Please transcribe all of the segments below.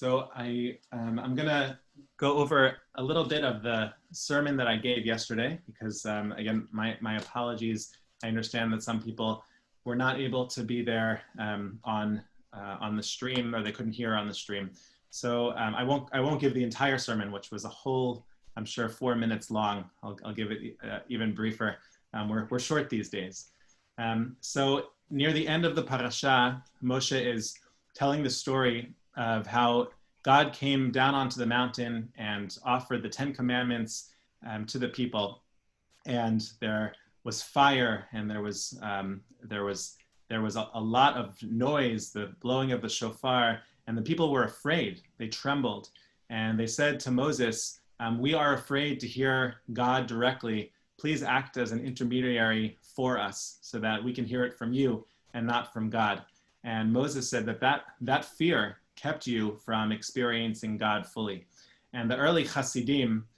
I'm gonna go over a little bit of the sermon that I gave yesterday because again, my apologies. I understand that some people were not able to be there on the stream, or they couldn't hear on the stream. So I won't give the entire sermon, which was a whole, I'm sure, 4 minutes long. I'll give it even briefer. We're short these days. So near the end of the parasha, Moshe is telling the story of how God came down onto the mountain and offered the 10 commandments to the people, and there was fire, and there was a lot of noise, the blowing of the shofar, and the people were afraid. They trembled, and they said to Moses, "We are afraid to hear God directly. Please act as an intermediary for us, so that we can hear it from you and not from God." And Moses said that fear kept you from experiencing God fully. And the early Hasidim,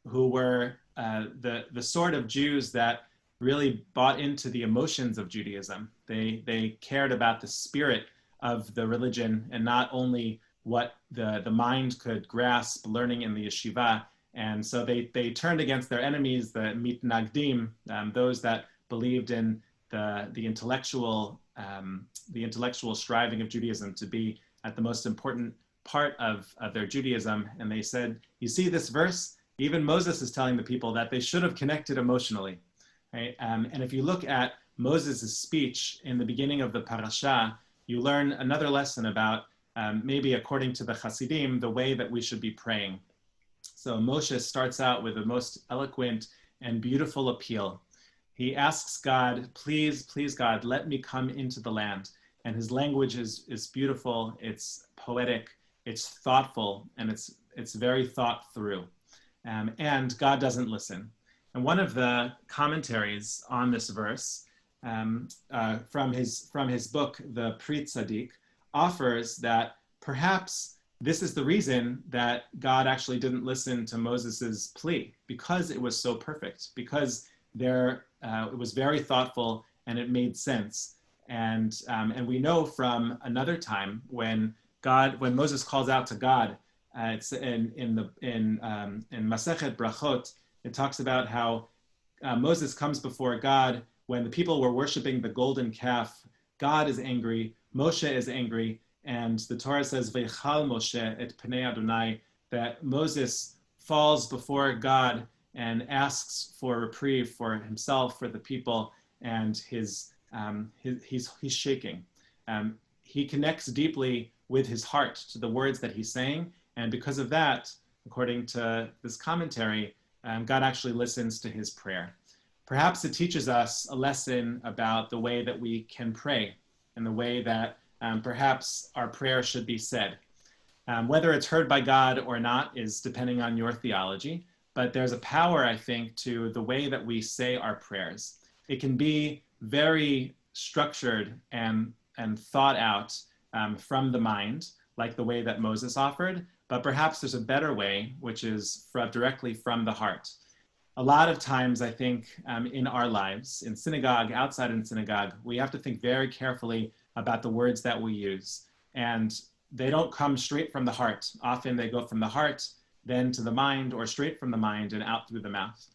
who were the sort of Jews that really bought into the emotions of Judaism, they cared about the spirit of the religion and not only what the mind could grasp learning in the yeshiva. And so they turned against their enemies, the mitnagdim, those that believed in the intellectual striving of Judaism to be at the most important part of their Judaism. And they said, you see this verse, even Moses is telling the people that they should have connected emotionally, right? And if you look at Moses' speech in the beginning of the parasha, you learn another lesson about maybe according to the Hasidim, the way that we should be praying. So Moshe starts out with the most eloquent and beautiful appeal. He asks God, please, God, let me come into the land. And his language is beautiful, it's poetic, it's thoughtful, and it's very thought through. And God doesn't listen. And one of the commentaries on this verse from his book, The Pri Tzadik, offers that perhaps this is the reason that God actually didn't listen to Moses's plea, because it was so perfect, because it was very thoughtful and it made sense. And we know from another time when Moses calls out to God, it's in Masechet Brachot, it talks about how Moses comes before God when the people were worshiping the golden calf. God is angry, Moshe is angry, and the Torah says, "Veichal Moshe et pnei Adonai," that Moses falls before God and asks for reprieve for himself, for the people, and he's shaking. He connects deeply with his heart to the words that he's saying, and because of that, according to this commentary, God actually listens to his prayer. Perhaps it teaches us a lesson about the way that we can pray and the way that perhaps our prayer should be said. Whether it's heard by God or not is depending on your theology, but there's a power, I think, to the way that we say our prayers. It can be very structured and thought out from the mind, like the way that Moses offered, but perhaps there's a better way, which is directly from the heart. A lot of times, I think, in our lives, in synagogue, outside in synagogue, we have to think very carefully about the words that we use. And they don't come straight from the heart. Often they go from the heart, then to the mind, or straight from the mind and out through the mouth.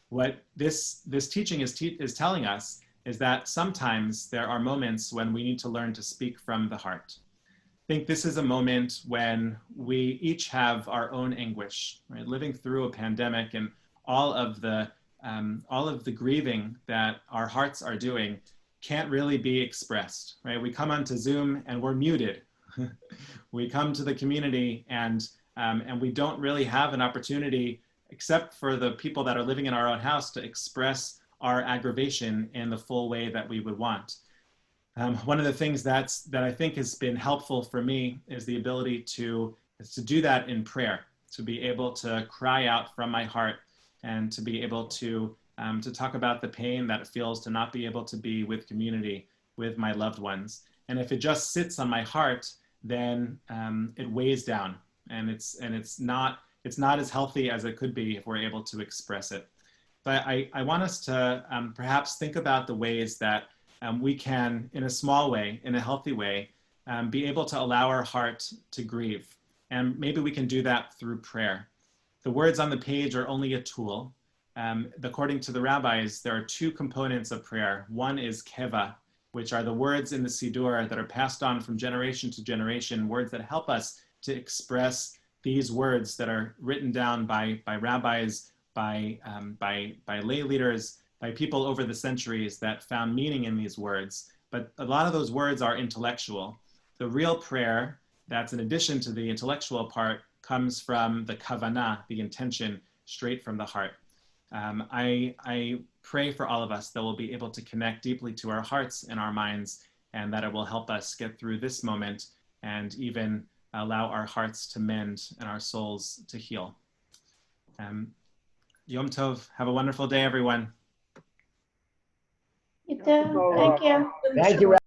What this teaching is telling us is that sometimes there are moments when we need to learn to speak from the heart. I think this is a moment when we each have our own anguish, right? Living through a pandemic and all of the grieving that our hearts are doing can't really be expressed, right? We come onto Zoom and we're muted. We come to the community and we don't really have an opportunity, except for the people that are living in our own house, to express our aggravation in the full way that we would want. One of the things that I think has been helpful for me is the ability to do that in prayer, to be able to cry out from my heart and to be able to talk about the pain that it feels to not be able to be with community, with my loved ones. And if it just sits on my heart, then it weighs down, and it's not as healthy as it could be if we're able to express it. But I want us to perhaps think about the ways that we can, in a small way, in a healthy way, be able to allow our heart to grieve. And maybe we can do that through prayer. The words on the page are only a tool. According to the rabbis, there are two components of prayer. One is keva, which are the words in the Siddur that are passed on from generation to generation, words that help us to express these words that are written down by rabbis, by lay leaders, by people over the centuries that found meaning in these words. But a lot of those words are intellectual. The real prayer, that's in addition to the intellectual part, comes from the kavanah, the intention, straight from the heart. I pray for all of us that we'll be able to connect deeply to our hearts and our minds, and that it will help us get through this moment and even allow our hearts to mend and our souls to heal. Yom Tov. Have a wonderful day, everyone. You too. Thank you. Thank you.